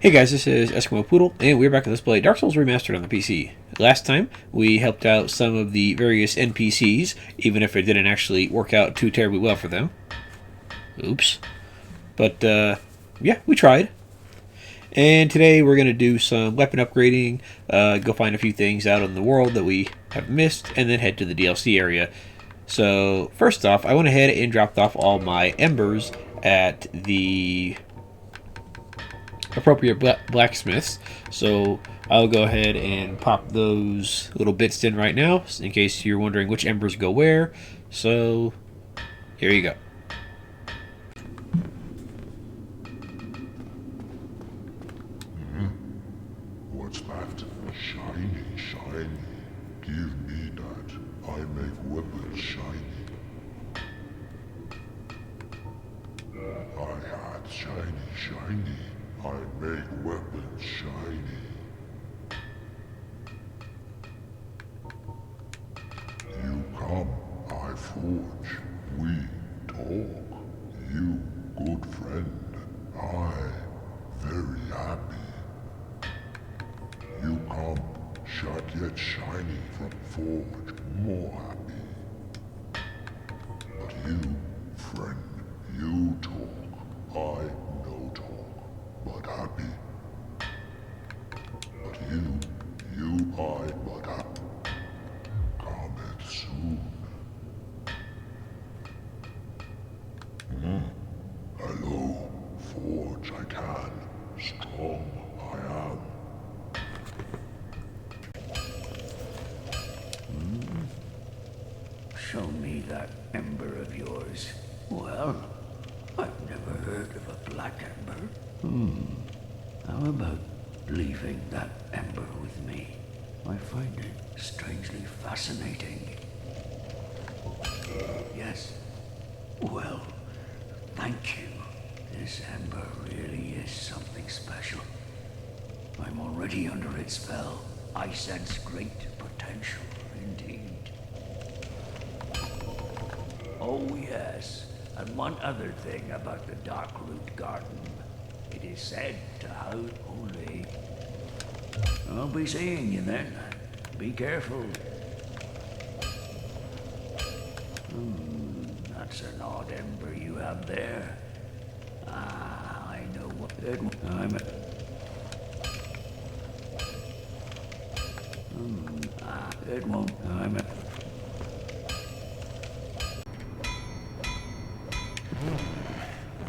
Hey guys, this is Eskimo Poodle, and we're back to Let's Play Dark Souls Remastered on the PC. Last time, we helped out some of the various NPCs, even if it didn't actually work out too terribly well for them. Oops. But, yeah, we tried. And today we're going to do some weapon upgrading, go find a few things out in the world that we have missed, and then head to the DLC area. So, first off, I went ahead and dropped off all my Embers at the appropriate blacksmiths. So I'll go ahead and pop those little bits in right now, in case you're wondering which embers go where. So here you go. What's that? Shiny, shiny. Give me that. I make weapons shiny. I had shiny, shiny. I make weapons shiny. You come, I forge. We talk. You, good friend. I, very happy. You come, shut yet shiny from forge, more happy. But you, friend, you talk, I no talk, but happy. But you, I, but happy. Comment soon. Hello, forge I can, strong I am. Show me that ember of yours. Well, I've never heard of a black ember. How about leaving that ember with me? I find it strangely fascinating. Yes. Well, thank you. This ember really is something special. I'm already under its spell. I sense great potential indeed. Oh yes, and one other thing about the Darkroot Garden. It is said to house only... I'll be seeing you then. Be careful. That's an odd ember you have there. Ah, I know what it won't.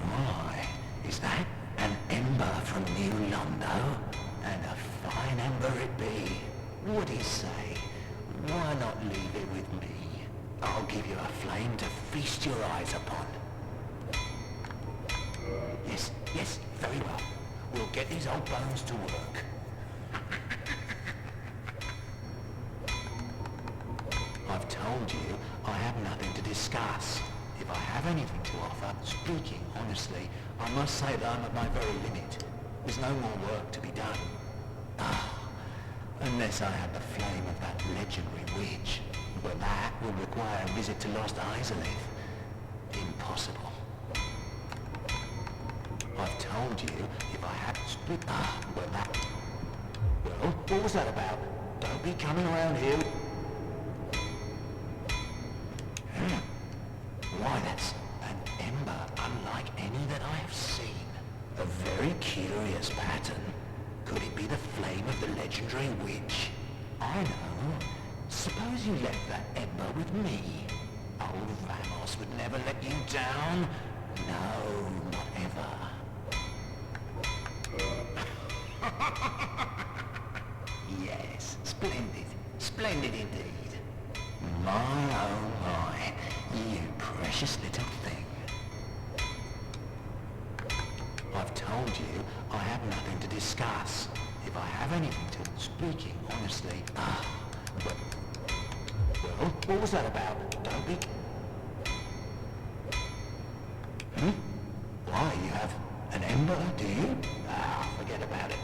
My, is that an ember from New Londo? And a fine ember it be. What'd he say? Why not leave it with me? I'll give you a flame to feast your eyes upon. Yes, very well. We'll get these old bones to work. I've told you I have nothing to discuss. If I have anything to offer, speaking honestly, I must say that I'm at my very limit. There's no more work to be done. Unless I have the flame of that legendary witch. But that will require a visit to Lost Isolith. Impossible. I've told you if I had split... Well, what was that about? Don't be coming around here. Why, that's an ember unlike any that I have seen. A very curious pattern. Could it be the flame of the legendary witch? I know. Suppose you left that ember with me. Old Vamos would never let you down. No, not ever. Yes, splendid. Splendid indeed. My oh my, you precious little thing. I've told you I have nothing to discuss. If I have anything to... Speaking honestly... Well, what was that about? Don't be... Why, you have an ember, do you? Forget about it.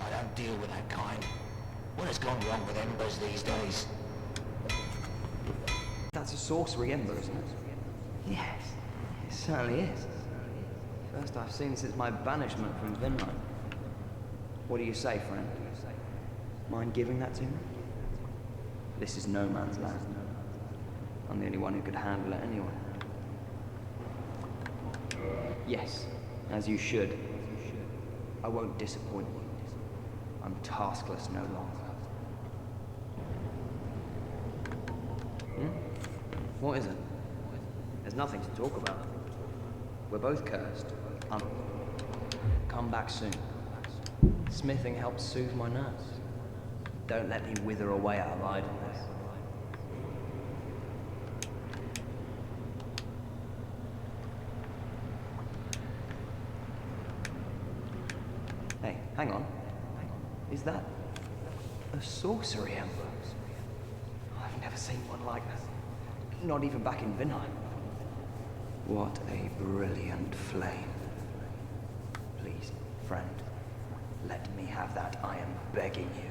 I don't deal with that kind. What has gone wrong with embers these days? That's a sorcery ember, isn't it? Yes, it certainly is. First I've seen since my banishment from Vinland. What do you say, friend? Mind giving that to me? This is no man's land. I'm the only one who could handle it anyway. Yes, as you should. I won't disappoint you. I'm taskless no longer. What is it? There's nothing to talk about. We're both cursed. Come back soon. Smithing helps soothe my nerves. Don't let me wither away out of idleness. Hey, hang on. Is that a sorcery ember? I've never seen one like that. Not even back in Vinheim. What a brilliant flame. Please, friend, let me have that, I am begging you.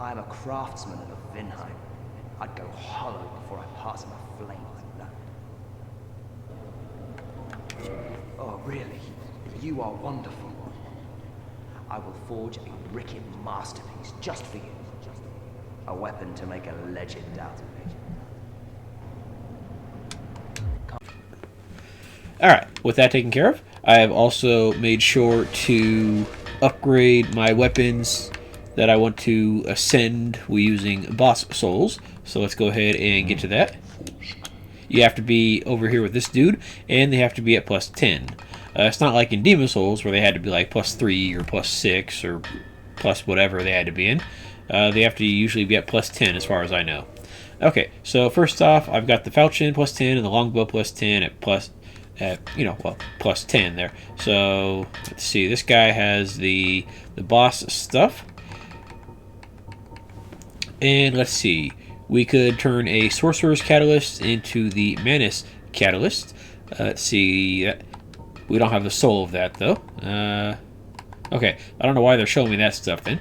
I am a craftsman of Vinheim. I'd go hollow before I pass in a flame like that. Oh, really? You are wonderful. I will forge a wicked masterpiece just for you. A weapon to make a legend out of me. Alright, with that taken care of, I have also made sure to upgrade my weapons that I want to ascend using boss souls. So let's go ahead and get to that. You have to be over here with this dude, and they have to be at plus 10. It's not like in Demon Souls where they had to be like plus 3 or plus 6 or plus whatever they had to be in. They have to usually be at plus 10 as far as I know. Okay, so first off, I've got the falchion plus 10 and the longbow plus 10 at plus 10 there. So let's see, this guy has the boss stuff. And let's see, we could turn a sorcerer's catalyst into the Manus catalyst. Let's see, we don't have the soul of that though. Okay, I don't know why they're showing me that stuff then.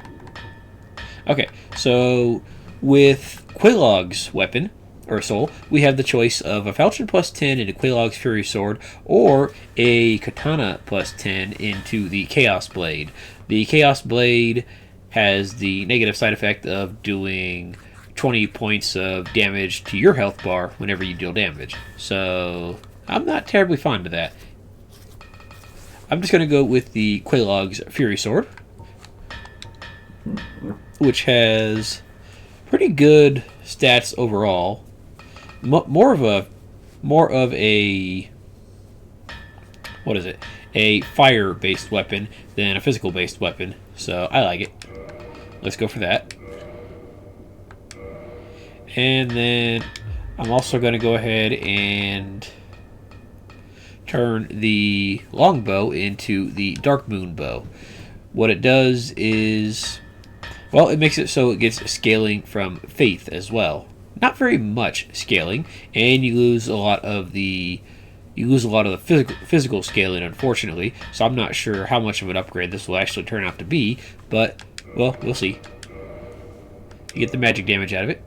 Okay, so with Quelaag's weapon, or soul, we have the choice of a falchion plus 10 into Quelaag's Fury Sword, or a katana plus 10 into the Chaos Blade. The Chaos Blade has the negative side effect of doing 20 points of damage to your health bar whenever you deal damage. So I'm not terribly fond of that. I'm just going to go with the Quelaag's Fury Sword, which has pretty good stats overall. More of a what is it? A fire-based weapon than a physical-based weapon. So I like it. Let's go for that. And then I'm also going to go ahead and turn the longbow into the Dark Moon bow. What it does is, well, it makes it so it gets scaling from faith as well. Not very much scaling, and you lose a lot of the physical scaling, unfortunately. So I'm not sure how much of an upgrade this will actually turn out to be, but well, we'll see. You get the magic damage out of it.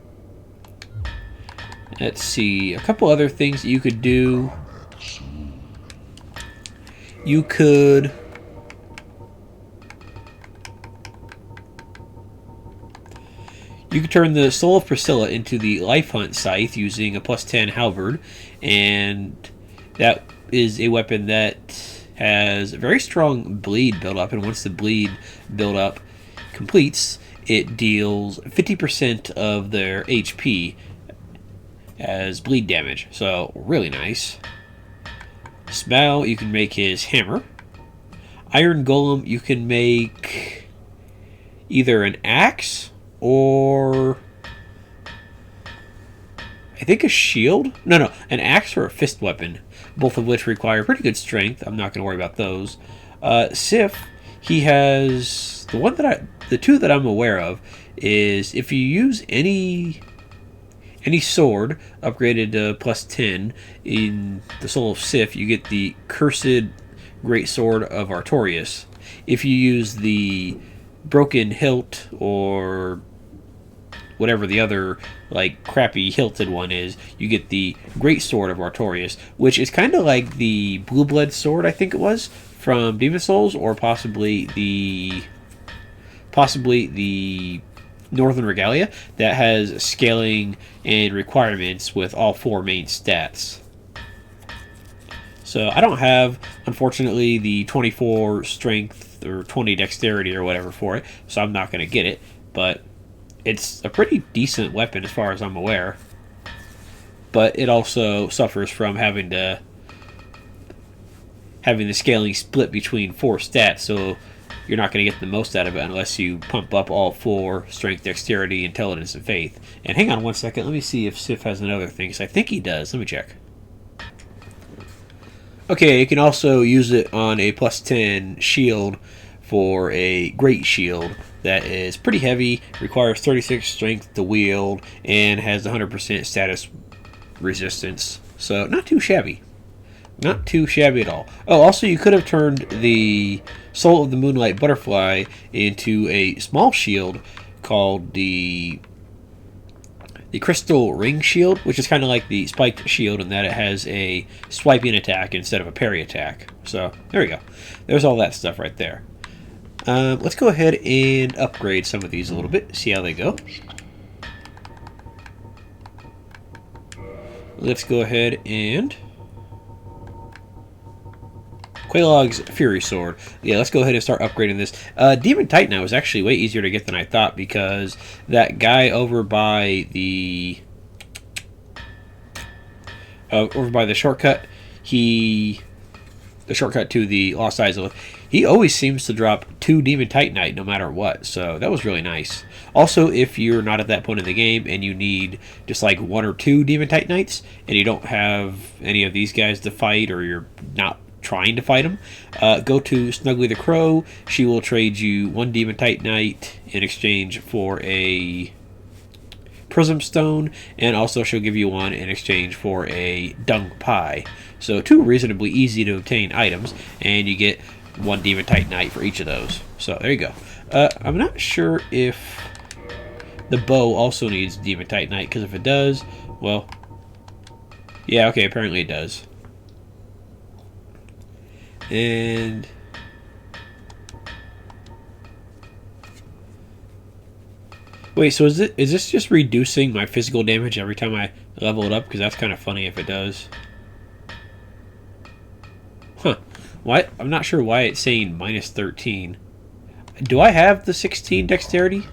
Let's see, a couple other things that you could do. You could turn the Soul of Priscilla into the Life Hunt Scythe using a plus 10 halberd, and that is a weapon that has a very strong bleed build up, and once the bleed build up completes, it deals 50% of their HP as bleed damage, so really nice. Smal, you can make his hammer. Iron Golem, you can make either an axe or I think a shield? No, an axe or a fist weapon, both of which require pretty good strength. I'm not going to worry about those. Sif, he has the two that I'm aware of is if you use any sword upgraded to plus 10 in the Soul of Sif, you get the Cursed Great Sword of Artorias. If you use the Broken Hilt or whatever the other like crappy hilted one is, you get the Great Sword of Artorias, which is kind of like the Blue Blood Sword, I think it was, from Demon Souls, or possibly the possibly the Northern Regalia, that has scaling and requirements with all 4 main stats. So I don't have, unfortunately, the 24 strength or 20 dexterity or whatever for it, so I'm not going to get it, but it's a pretty decent weapon as far as I'm aware. But it also suffers from having the scaling split between 4 stats, so you're not going to get the most out of it unless you pump up all 4 strength, dexterity, intelligence, and faith. And hang on one second, let me see if Sif has another thing, because I think he does. Let me check. Okay, you can also use it on a plus 10 shield for a great shield that is pretty heavy, requires 36 strength to wield, and has 100% status resistance. So not too shabby. Not too shabby at all. Oh, also you could have turned the Soul of the Moonlight Butterfly into a small shield called the Crystal Ring Shield, which is kind of like the Spiked Shield in that it has a swiping attack instead of a parry attack. So there we go. There's all that stuff right there. Let's go ahead and upgrade some of these a little bit, see how they go. Let's go ahead and Quelaag's Fury Sword. Yeah, let's go ahead and start upgrading this. Demon Titanite was actually way easier to get than I thought, because that guy over by the shortcut, the shortcut to the Lost Izalith, he always seems to drop 2 Demon Titanite no matter what, so that was really nice. Also, if you're not at that point in the game and you need just like 1 or 2 Demon Titanites, and you don't have any of these guys to fight, or you're not trying to fight them, go to Snuggly the Crow. She will trade you 1 Demon Titanite in exchange for a Prism Stone, and also she'll give you 1 in exchange for a Dung Pie. So 2 reasonably easy to obtain items, and you get 1 Demon Titanite for each of those. So there you go. I'm not sure if the bow also needs Demon Titanite, because if it does, well, yeah, okay, apparently it does. And wait, so is this just reducing my physical damage every time I level it up? Because that's kind of funny if it does. Huh. Why? I'm not sure why it's saying minus 13. Do I have the 16 dexterity?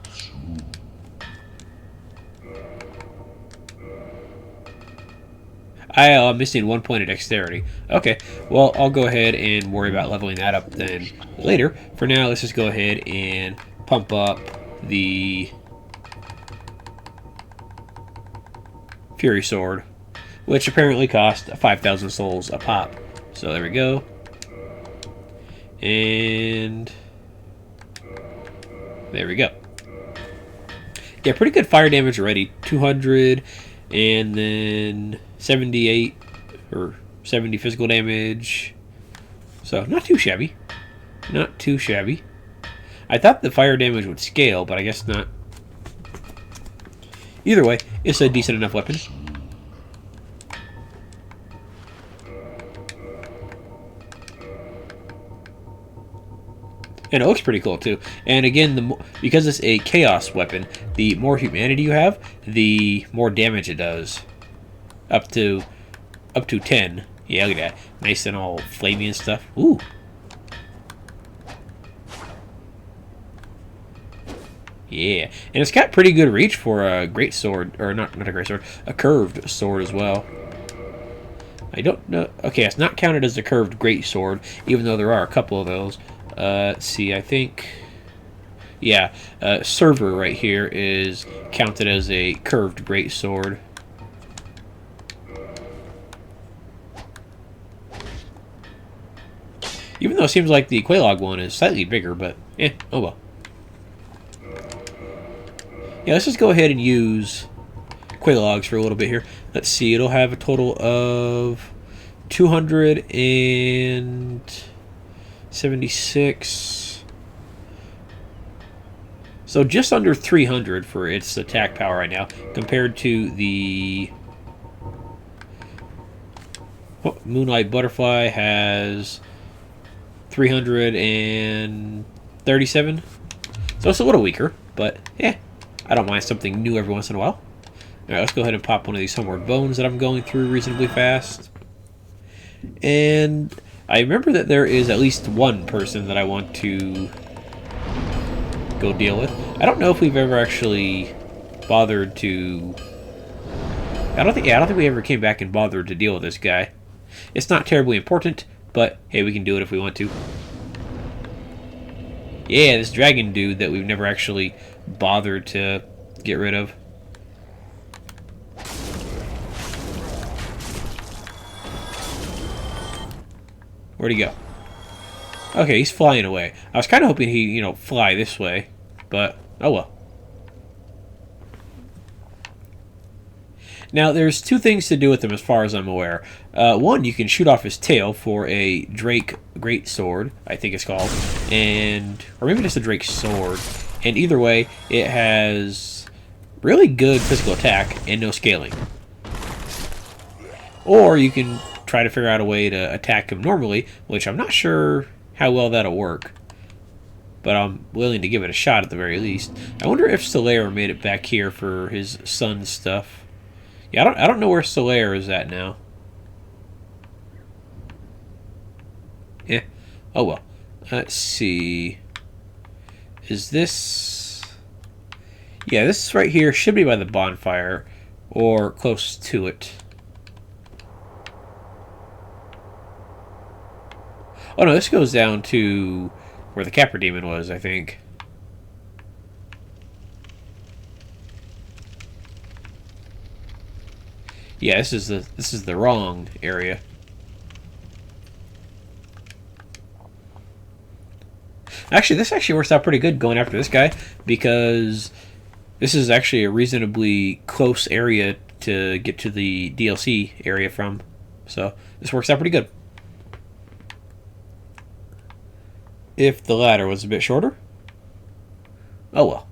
I'm missing 1 point of dexterity. Okay, well, I'll go ahead and worry about leveling that up then later. For now, let's just go ahead and pump up the Fury Sword, which apparently cost 5,000 souls a pop. So there we go. And there we go. Yeah, pretty good fire damage already. 200, and then 78 or 70 physical damage. So not too shabby. Not too shabby. I thought the fire damage would scale, but I guess not. Either way, it's a decent enough weapon. And it looks pretty cool too. And again, because it's a chaos weapon, the more humanity you have, the more damage it does. Up to 10. Yeah, look at that. Nice and all flamey and stuff. Ooh. Yeah. And it's got pretty good reach for a great sword, or not a great sword, a curved sword as well. I don't know. Okay, it's not counted as a curved great sword, even though there are a couple of those. Let's see, I think, yeah, Server right here is counted as a curved great sword. Even though it seems like the Quelaag one is slightly bigger, but oh well. Yeah, let's just go ahead and use Quelaags for a little bit here. Let's see, it'll have a total of 276. So just under 300 for its attack power right now, compared to the Moonlight Butterfly has 337. So it's a little weaker, but yeah, I don't mind something new every once in a while. Alright, let's go ahead and pop one of these homeward bones that I'm going through reasonably fast. And I remember that there is at least one person that I want to go deal with. I don't know if we've ever actually bothered to... I don't think we ever came back and bothered to deal with this guy. It's not terribly important, but hey, we can do it if we want to. Yeah, this dragon dude that we've never actually bothered to get rid of. Where'd he go? Okay, he's flying away. I was kind of hoping he'd, you know, fly this way, but oh well. Now, there's two things to do with him as far as I'm aware. One, you can shoot off his tail for a Drake Greatsword, I think it's called, or maybe just a Drake Sword. And either way, it has really good physical attack and no scaling. Or you can try to figure out a way to attack him normally, which I'm not sure how well that'll work. But I'm willing to give it a shot at the very least. I wonder if Solaire made it back here for his son's stuff. Yeah, I don't know where Solaire is at now. Yeah. Oh well. Let's see. Is this... Yeah, this right here should be by the bonfire, or close to it. Oh no, this goes down to where the Capra Demon was, I think. Yeah, this is the wrong area. Actually, this actually works out pretty good going after this guy, because this is actually a reasonably close area to get to the DLC area from. So this works out pretty good. If the ladder was a bit shorter. Oh well.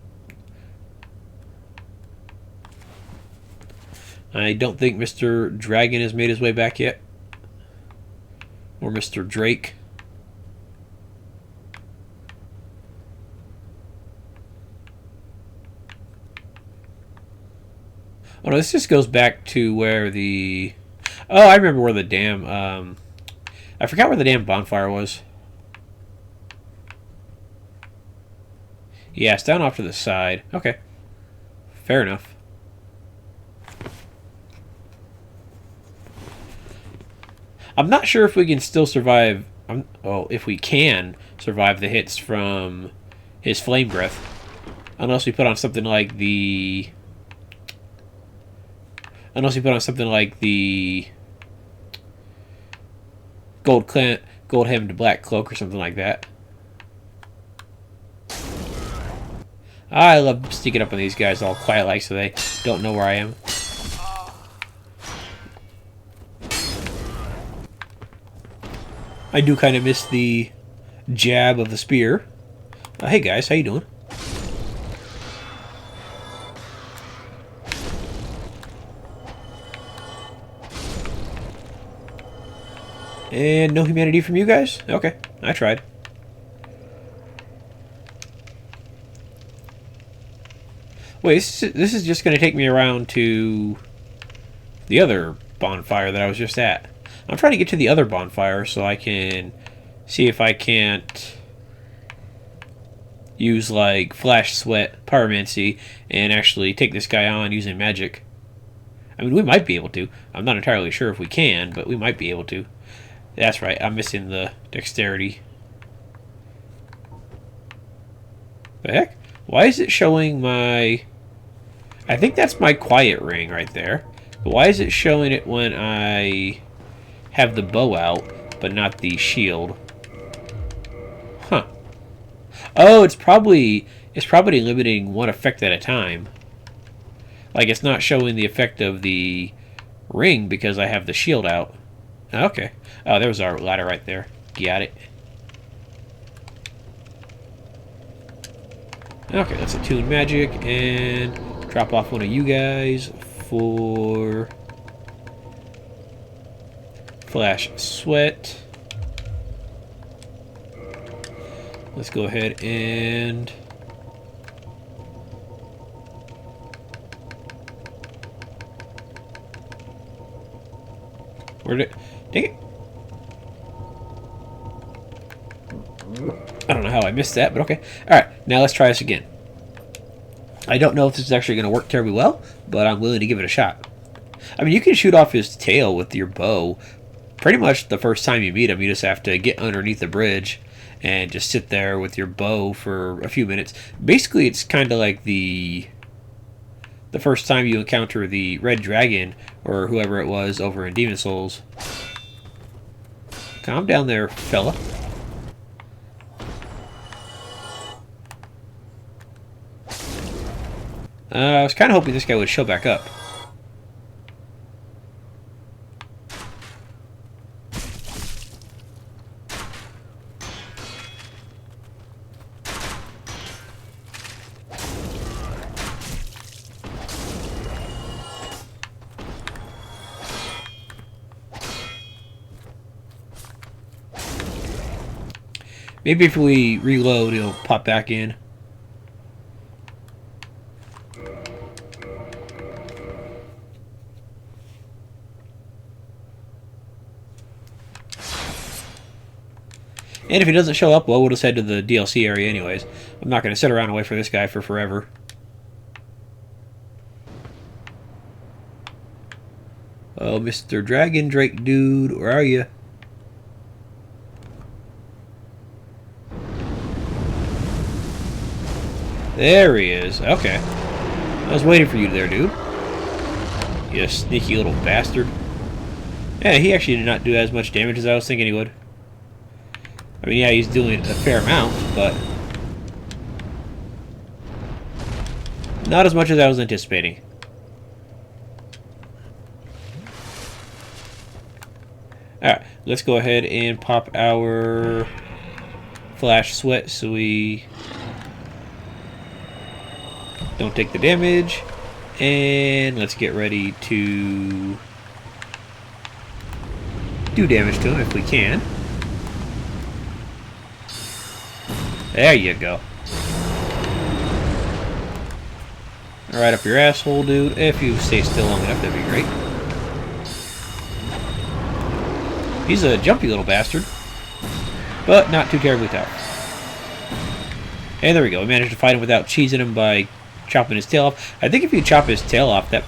I don't think Mr. Dragon has made his way back yet. Or Mr. Drake. Oh no, this just goes back to where the... Oh, I remember where the damn... I forgot where the damn bonfire was. Yeah, it's down off to the side. Okay. Fair enough. I'm not sure if we can still survive... if we can survive the hits from his flame breath. Unless we put on something like the... gold-hemmed black cloak or something like that. I love sneaking up on these guys all quiet like so they don't know where I am. I do kind of miss the jab of the spear. Hey guys, how you doing? And no humanity from you guys? Okay, I tried. Wait, this is just going to take me around to the other bonfire that I was just at. I'm trying to get to the other bonfire so I can see if I can't use like Flash Sweat, Pyromancy, and actually take this guy on using magic. I mean, we might be able to. I'm not entirely sure if we can, but we might be able to. That's right, I'm missing the dexterity. The heck? Why is it showing my... I think that's my quiet ring right there. But why is it showing it when I have the bow out, but not the shield? Huh. Oh, it's probably limiting one effect at a time. Like, it's not showing the effect of the ring because I have the shield out. Okay. Oh, there's our ladder right there. Got it. Okay, let's attune magic and drop off one of you guys for Flash Sweat. Let's go ahead and Where'd it... Dang it. I don't know how I missed that, but okay. Alright, now let's try this again. I don't know if this is actually going to work terribly well, but I'm willing to give it a shot. I mean, you can shoot off his tail with your bow pretty much the first time you meet him. You just have to get underneath the bridge and just sit there with your bow for a few minutes. Basically, it's kind of like the first time you encounter the red dragon or whoever it was over in Demon Souls. Calm down there, fella. I was kind of hoping this guy would show back up. Maybe if we reload, he'll pop back in. And if he doesn't show up, well, we'll just head to the DLC area anyways. I'm not going to sit around and wait for this guy for forever. Oh, Mr. Dragon Drake dude, where are you? There he is. Okay. I was waiting for you there, dude. You sneaky little bastard. Yeah, he actually did not do as much damage as I was thinking he would. I mean, yeah, he's doing a fair amount, but not as much as I was anticipating. Alright, let's go ahead and pop our flash sweat so we don't take the damage. And let's get ready to do damage to him if we can. There you go. Right up your asshole, dude. If you stay still long enough, that'd be great. He's a jumpy little bastard, but not too terribly tough. And there we go. We managed to fight him without cheesing him by chopping his tail off. I think if you chop his tail off, that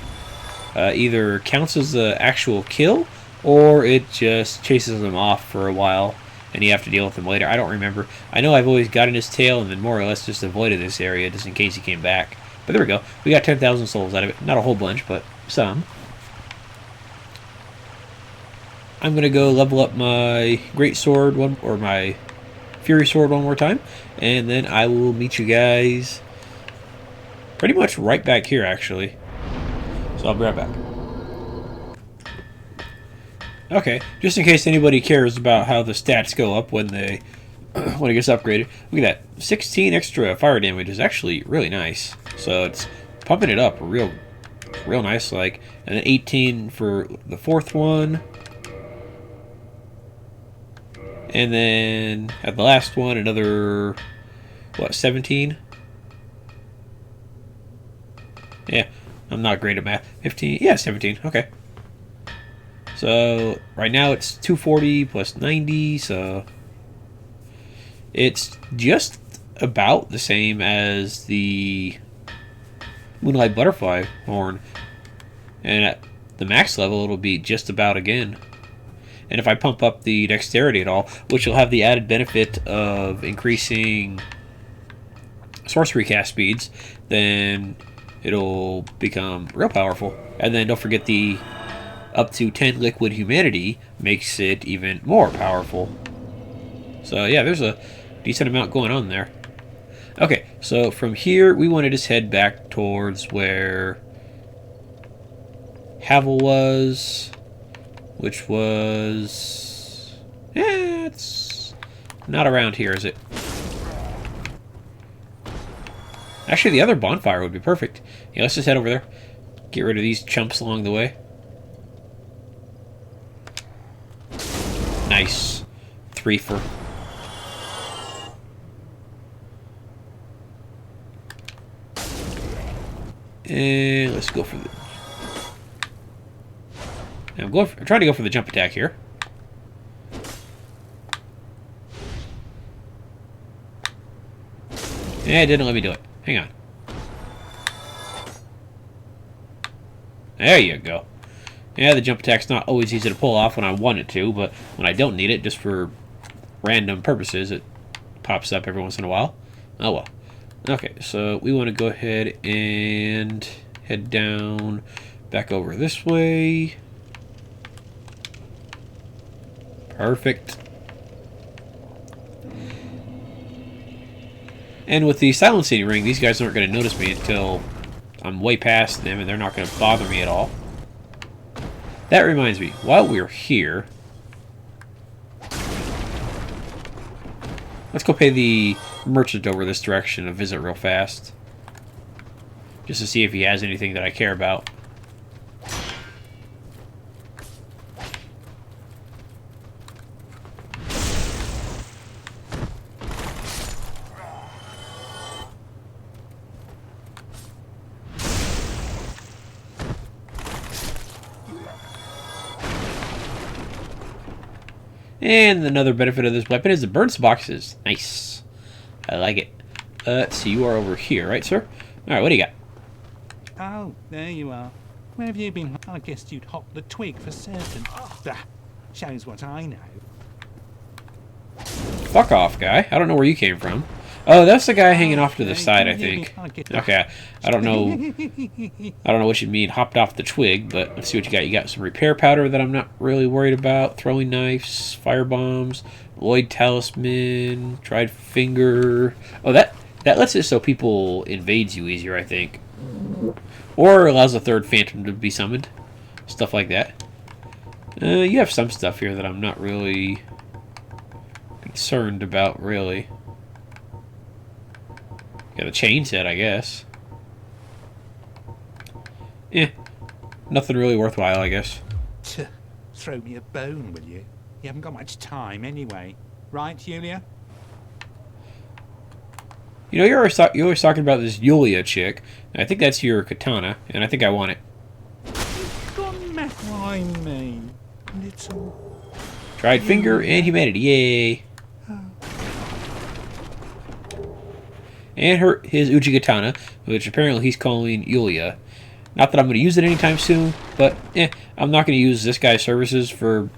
either counts as the actual kill, or it just chases him off for a while, and you have to deal with him later. I don't remember. I know I've always gotten his tail and then more or less just avoided this area just in case he came back. But there we go. We got 10,000 souls out of it. Not a whole bunch, but some. I'm going to go level up my Great Sword or my Fury Sword one more time. And then I will meet you guys pretty much right back here, actually. So I'll be right back. Okay, just in case anybody cares about how the stats go up when it gets upgraded. Look at that, 16 extra fire damage is actually really nice. So it's pumping it up real nice, like, and then 18 for the fourth one. And then at the last one, another, what, 17? Yeah, I'm not great at math. 15, yeah, 17, okay. So right now it's 240 plus 90, so it's just about the same as the Moonlight Butterfly horn. And at the max level, it'll be just about again. And if I pump up the dexterity at all, which will have the added benefit of increasing sorcery cast speeds, then it'll become real powerful. And then don't forget the up to 10 liquid humanity makes it even more powerful. So yeah, there's a decent amount going on there. Okay, so from here we want to just head back towards where Havel was, which was, it's not around here, is it? Actually, the other bonfire would be perfect. Yeah, let's just head over there. Get rid of these chumps along the way. Nice. 3 for. And let's go for the... And I'm trying to go for the jump attack here. Yeah, it didn't let me do it. Hang on. There you go. Yeah, the jump attack's not always easy to pull off when I want it to, but when I don't need it, just for random purposes, it pops up every once in a while. Oh well. Okay, so we want to go ahead and head down back over this way. Perfect. And with the silencing ring, these guys aren't going to notice me until I'm way past them, and they're not going to bother me at all. That reminds me, while we're here, let's go pay the merchant over this direction a visit real fast. Just to see if he has anything that I care about. And another benefit of this weapon is it burns boxes. Nice. I like it. Let's see, you are over here, right, sir? Alright, what do you got? Oh, there you are. Where have you been? I guessed you'd hop the twig for certain. That shows what I know. Fuck off, guy. I don't know where you came from. Oh, that's the guy hanging off to the side, I think. Okay, I don't know. I don't know what you mean hopped off the twig, but let's see what you got. You got some repair powder that I'm not really worried about. Throwing knives, fire bombs, Lloyd talisman, dried finger. Oh, that lets it so people invades you easier, I think, or allows a third phantom to be summoned. Stuff like that. You have some stuff here that I'm not really concerned about, really. Got a chain set, I guess. Nothing really worthwhile, I guess. Throw me a bone, will you? You haven't got much time anyway. Right, Yulia? You know, you're always talking about this Yulia chick. I think that's your katana, and I think I want it. Gone mad. Why me? Little... Dried finger and humanity, yay! And his Uchi katana, which apparently he's calling Yulia. Not that I'm going to use it anytime soon, but I'm not going to use this guy's services for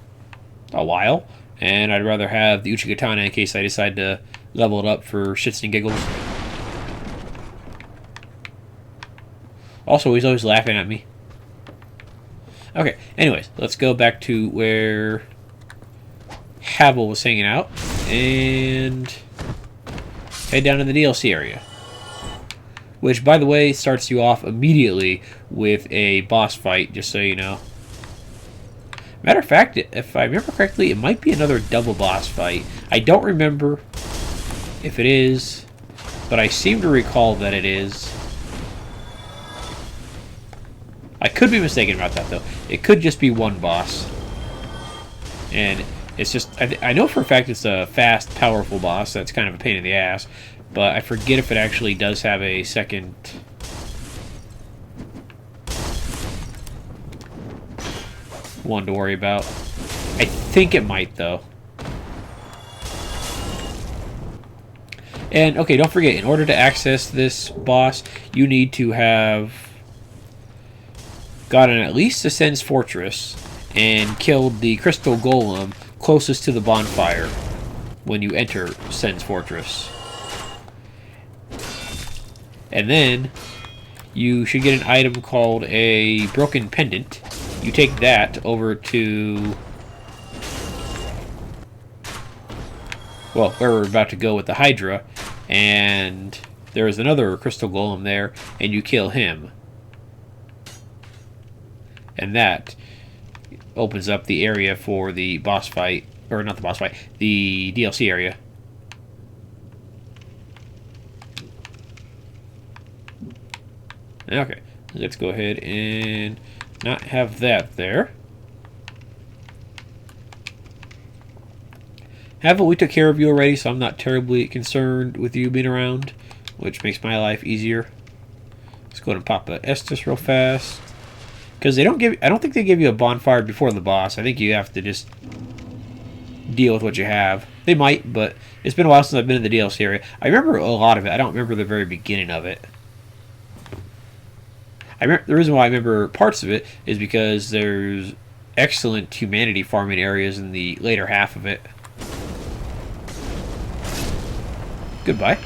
a while, and I'd rather have the Uchi katana in case I decide to level it up for shits and giggles. Also, he's always laughing at me. Okay, anyways, let's go back to where Havel was hanging out, and head down to the DLC area. Which, by the way, starts you off immediately with a boss fight, just so you know. Matter of fact, if I remember correctly, it might be another double boss fight. I don't remember if it is, but I seem to recall that it is. I could be mistaken about that, though. It could just be one boss. And it's just, I know for a fact it's a fast, powerful boss. That's kind of a pain in the ass. But I forget if it actually does have a second one to worry about. I think it might, though. And, okay, don't forget, in order to access this boss, you need to have gotten at least to Sen's Fortress and killed the crystal golem closest to the bonfire when you enter Sen's Fortress. And then you should get an item called a broken pendant. You take that over to, well, where we're about to go with the Hydra, and there is another crystal golem there, and you kill him. And that opens up the area for the boss fight, or not the boss fight, the DLC area. Okay, let's go ahead and not have that there. Havel, we took care of you already, so I'm not terribly concerned with you being around, which makes my life easier. Let's go ahead and pop a Estus real fast. Because they don't give... I don't think they give you a bonfire before the boss. I think you have to just deal with what you have. They might, but it's been a while since I've been in the DLC area. I remember a lot of it. I don't remember the very beginning of it. The reason why I remember parts of it is because there's excellent humanity farming areas in the later half of it. Goodbye.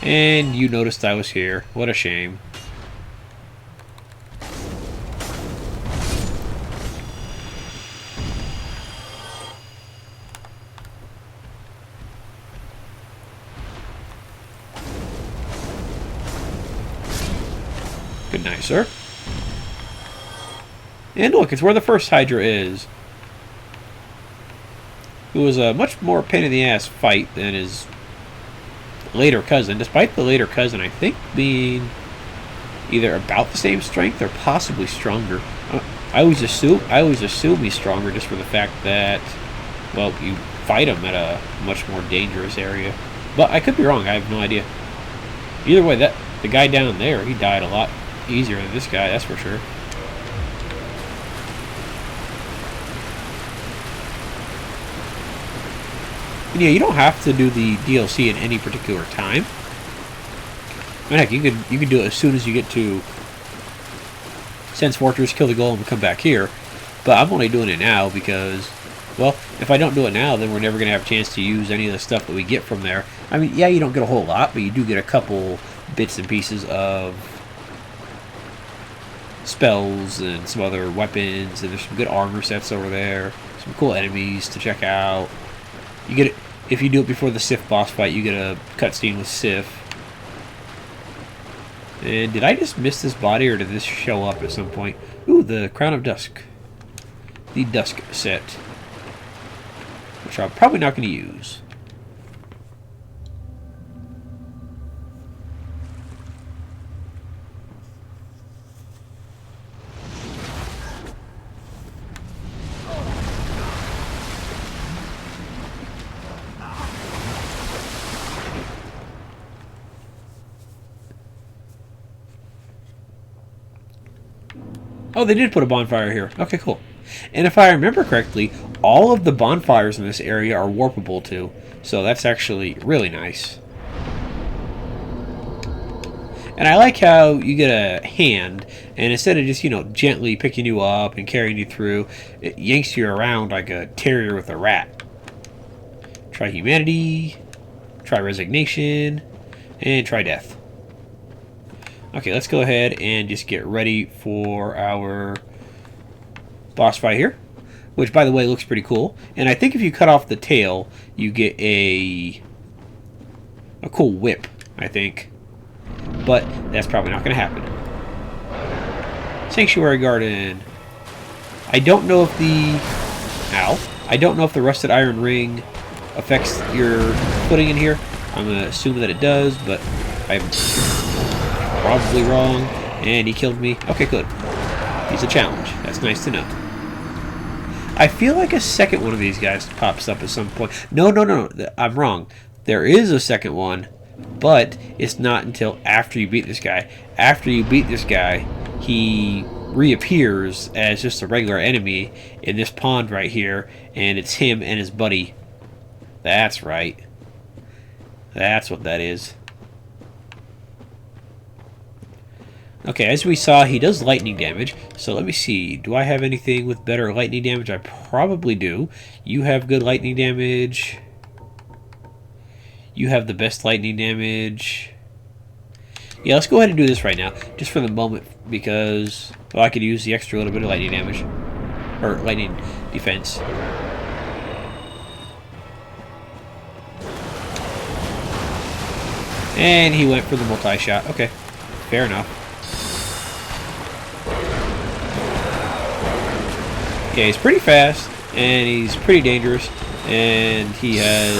And you noticed I was here. What a shame. Good night, sir. And look, it's where the first Hydra is. It was a much more pain-in-the-ass fight than his later cousin, despite the later cousin, I think, being either about the same strength or possibly stronger. I always assume he's stronger just for the fact that, well, you fight him at a much more dangerous area. But I could be wrong. I have no idea. Either way, the guy down there, he died a lot easier than this guy, that's for sure. And yeah, you don't have to do the DLC in any particular time. I mean, heck, you could do it as soon as you get to Sense Fortress, kill the golem, and come back here. But I'm only doing it now because, well, if I don't do it now, then we're never going to have a chance to use any of the stuff that we get from there. I mean, yeah, you don't get a whole lot, but you do get a couple bits and pieces of spells and some other weapons, and there's some good armor sets over there, some cool enemies to check out. You get it if you do it before the Sif boss fight. You get a cutscene with Sif. And did I just miss this body, or did this show up at some point? Ooh, the Crown of Dusk, the Dusk set, which I'm probably not going to use. Oh, they did put a bonfire here. Okay, cool. And if I remember correctly, all of the bonfires in this area are warpable too. So that's actually really nice. And I like how you get a hand, and instead of just, gently picking you up and carrying you through, it yanks you around like a terrier with a rat. Try humanity, try resignation, and try death. Okay, let's go ahead and just get ready for our boss fight here, which, by the way, looks pretty cool. And I think if you cut off the tail, you get a cool whip, I think. But that's probably not going to happen. Sanctuary Garden. I don't know if I don't know if the rusted iron ring affects your footing in here. I'm going to assume that it does, but I'm probably wrong. And he killed me. Okay, good. He's a challenge. That's nice to know. I feel like a second one of these guys pops up at some point. No. I'm wrong. There is a second one, but it's not until after you beat this guy. After you beat this guy, he reappears as just a regular enemy in this pond right here, and it's him and his buddy. That's right. That's what that is. Okay, as we saw, he does lightning damage. So let me see. Do I have anything with better lightning damage? I probably do. You have good lightning damage. You have the best lightning damage. Yeah, let's go ahead and do this right now, just for the moment, because, well, I could use the extra little bit of lightning damage. Or lightning defense. And he went for the multi-shot. Okay, fair enough. Yeah, he's pretty fast, and he's pretty dangerous, and he has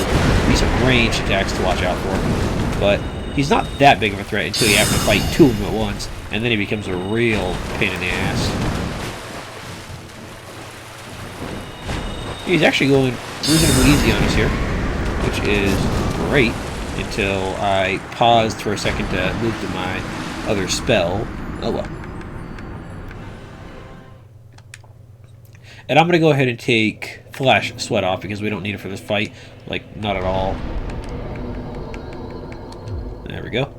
decent range attacks to watch out for. But he's not that big of a threat until you have to fight two of them at once, and then he becomes a real pain in the ass. He's actually going reasonably easy on us here, which is great, until I paused for a second to move to my other spell. Oh well. And I'm going to go ahead and take Flash Sweat off because we don't need it for this fight. Like, not at all. There we go.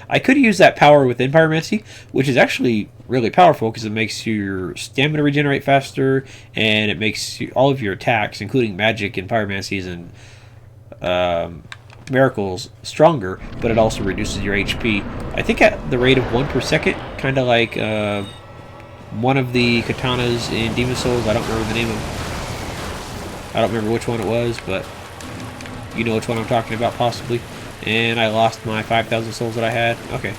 I could use that power within Pyromancy, which is actually really powerful because it makes your stamina regenerate faster, and it makes all of your attacks, including magic and pyromancies and miracles, stronger, but it also reduces your HP. I think at the rate of 1 per second, kind of like one of the katanas in Demon Souls. I don't remember the name of. I don't remember which one it was, but you know which one I'm talking about, possibly. And I lost my 5,000 souls that I had. Okay.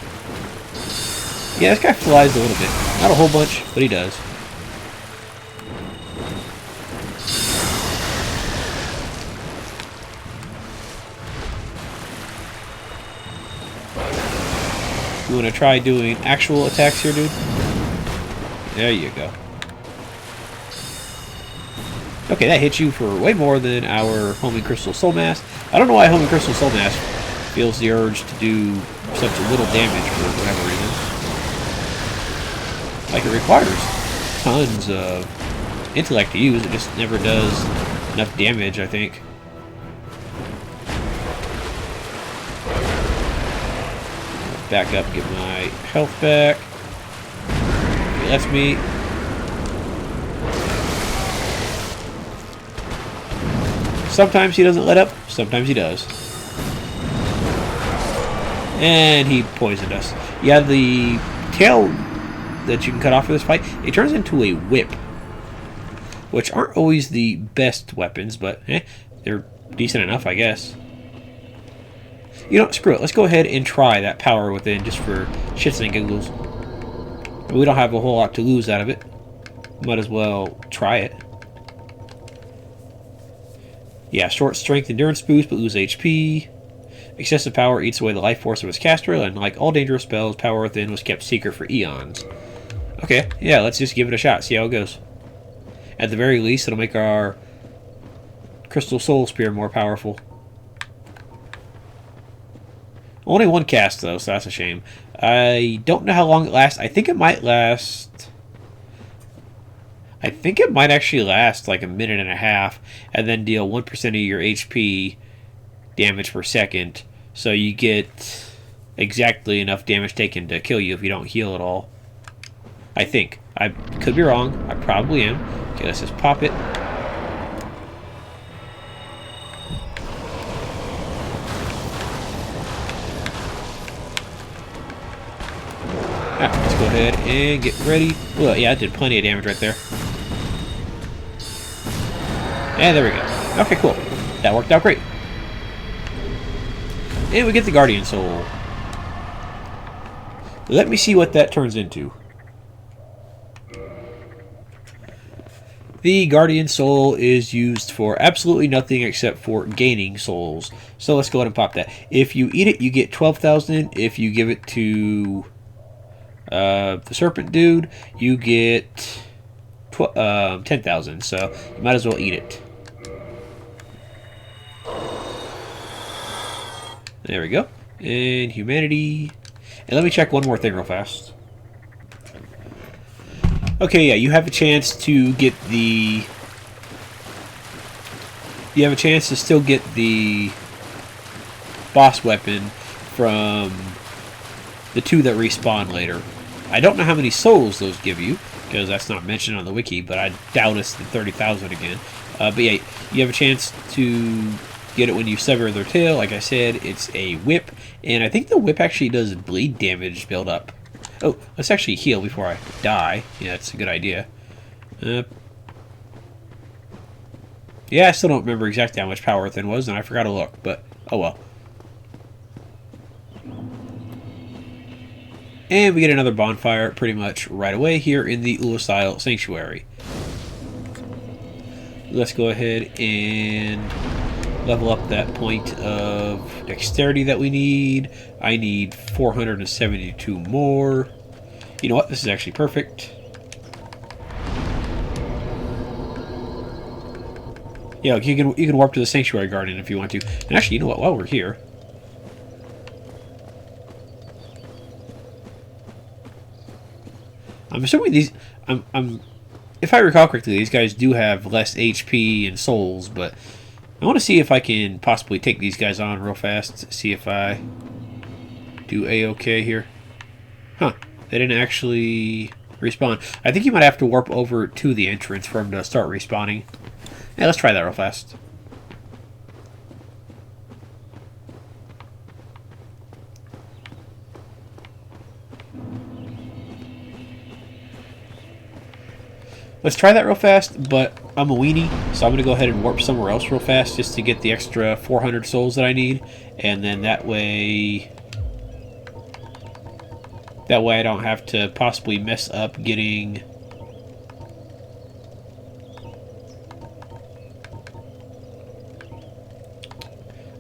Yeah, this guy flies a little bit. Not a whole bunch, but he does. You want to try doing actual attacks here, dude? There you go. Okay, that hits you for way more than our Homing Crystal Soul Mask. I don't know why Homing Crystal Soul Mask feels the urge to do such little damage for whatever reason. Like, it requires tons of intellect to use, it just never does enough damage, I think. Back up, get my health back. Okay, that's me. Sometimes he doesn't let up, sometimes he does. And he poisoned us. Yeah, the tail that you can cut off for this fight, it turns into a whip. Which aren't always the best weapons, but they're decent enough, I guess. You know, screw it. Let's go ahead and try that power within just for shits and giggles. We don't have a whole lot to lose out of it. Might as well try it. Yeah, short strength endurance boost, but lose HP. Excessive power eats away the life force of his caster, and like all dangerous spells, power within was kept secret for eons. Okay, yeah, let's just give it a shot, see how it goes. At the very least, it'll make our Crystal Soul Spear more powerful. Only one cast, though, so that's a shame. I don't know how long it lasts. I think it might last... I think it might actually last like a minute and a half, and then deal 1% of your HP damage per second, so you get exactly enough damage taken to kill you if you don't heal at all. I think. I could be wrong. I probably am. Okay, let's just pop it. Let's go ahead and get ready. Well, yeah, I did plenty of damage right there. And there we go. Okay, cool. That worked out great. And we get the Guardian Soul. Let me see what that turns into. The Guardian Soul is used for absolutely nothing except for gaining souls. So let's go ahead and pop that. If you eat it, you get 12,000. If you give it to the Serpent Dude, you get 10,000. So you might as well eat it. There we go. And humanity. And let me check one more thing real fast. Okay, yeah, you have a chance to get the... You have a chance to still get the boss weapon from the 2 that respawn later. I don't know how many souls those give you, because that's not mentioned on the wiki, but I doubt it's the 30,000 again. But yeah, you have a chance to get it when you sever their tail. Like I said, it's a whip, and I think the whip actually does bleed damage build up. Oh, let's actually heal before I die. Yeah, that's a good idea. Yeah, I still don't remember exactly how much power within was, and I forgot to look, but oh well. And we get another bonfire pretty much right away here in the Ulusile Sanctuary. Let's go ahead and level up that point of dexterity that we need. I need 472 more. You know what? This is actually perfect. Yeah, you can warp to the Sanctuary Garden if you want to. And actually, you know what? While we're here, I'm assuming these. If I recall correctly, these guys do have less HP and souls, but I want to see if I can possibly take these guys on real fast. See if I do A-okay here. Huh. They didn't actually respawn. I think you might have to warp over to the entrance for them to start respawning. Yeah, let's try that real fast. Let's try that real fast, but I'm a weenie, so I'm going to go ahead and warp somewhere else real fast just to get the extra 400 souls that I need, and then that way I don't have to possibly mess up getting...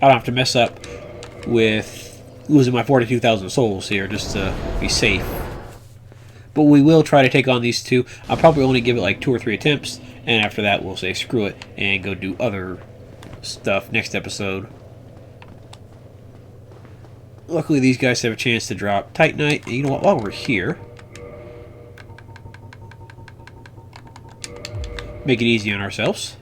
I don't have to mess up with losing my 42,000 souls here just to be safe. But we will try to take on these two. I'll probably only give it like 2 or 3 attempts, and after that we'll say screw it and go do other stuff next episode. Luckily these guys have a chance to drop Titanite. And you know what, while we're here, make it easy on ourselves.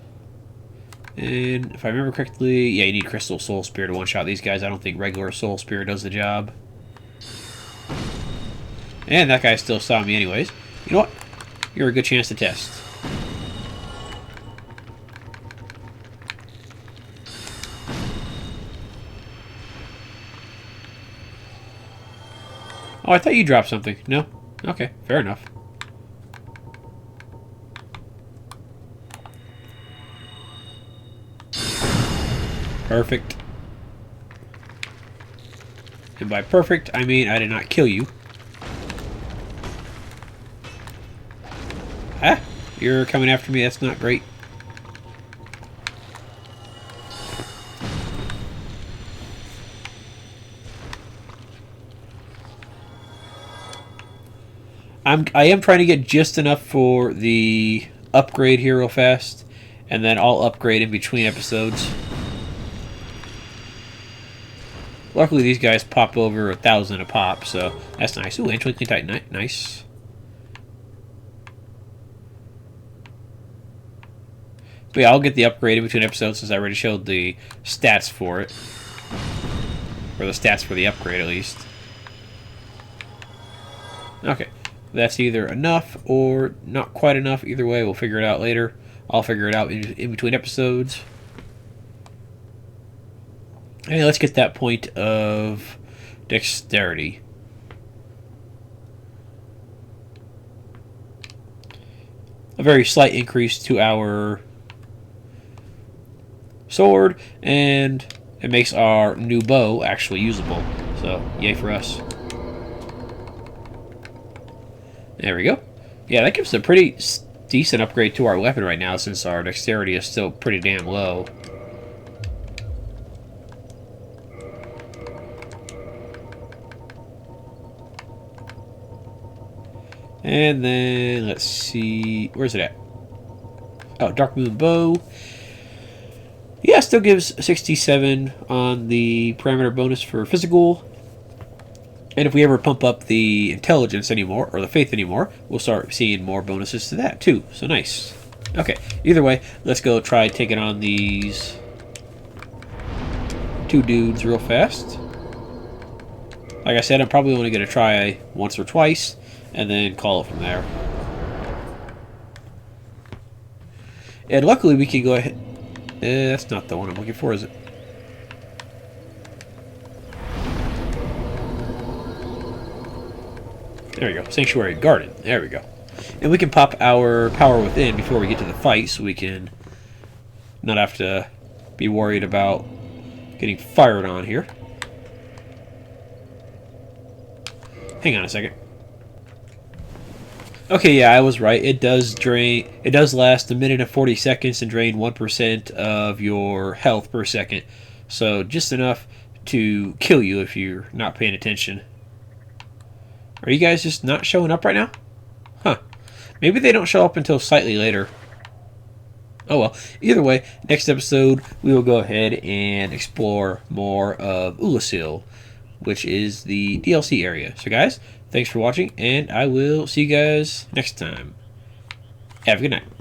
And if I remember correctly, yeah, you need Crystal Soul Spear to one-shot these guys. I don't think regular Soul Spear does the job. And that guy still saw me anyways. You know what? You're a good chance to test. Oh, I thought you dropped something. No? Okay, fair enough. Perfect. And by perfect, I mean I did not kill you. Ah, you're coming after me. That's not great. I am trying to get just enough for the upgrade here real fast, and then I'll upgrade in between episodes. Luckily, these guys pop over 1,000 a pop, so that's nice. Ooh, and Twinkling Titanite, nice. But yeah, I'll get the upgrade in between episodes since I already showed the stats for it. Or the stats for the upgrade, at least. Okay. That's either enough or not quite enough. Either way, we'll figure it out later. I'll figure it out in between episodes. And let's get that point of dexterity. A very slight increase to our sword, and it makes our new bow actually usable. So, yay for us. There we go. Yeah, that gives a pretty decent upgrade to our weapon right now since our dexterity is still pretty damn low. And then, let's see, where's it at? Oh, Dark Moon Bow. Yeah, still gives 67 on the parameter bonus for physical. And if we ever pump up the intelligence anymore, or the faith anymore, we'll start seeing more bonuses to that too. So nice. Okay, either way, let's go try taking on these 2 dudes real fast. Like I said, I'm probably only going to try once or twice, and then call it from there. And luckily we can go ahead... that's not the one I'm looking for, is it? There we go. Sanctuary Garden. There we go. And we can pop our power within before we get to the fight, so we can not have to be worried about getting fired on here. Hang on a second. Okay, yeah, I was right. It does last 1 minute and 40 seconds and drain 1% of your health per second. So just enough to kill you if you're not paying attention. Are you guys just not showing up right now? Huh. Maybe they don't show up until slightly later. Oh well. Either way, next episode we will go ahead and explore more of Ulasil. which is the DLC area. So guys, thanks for watching, and I will see you guys next time. Have a good night.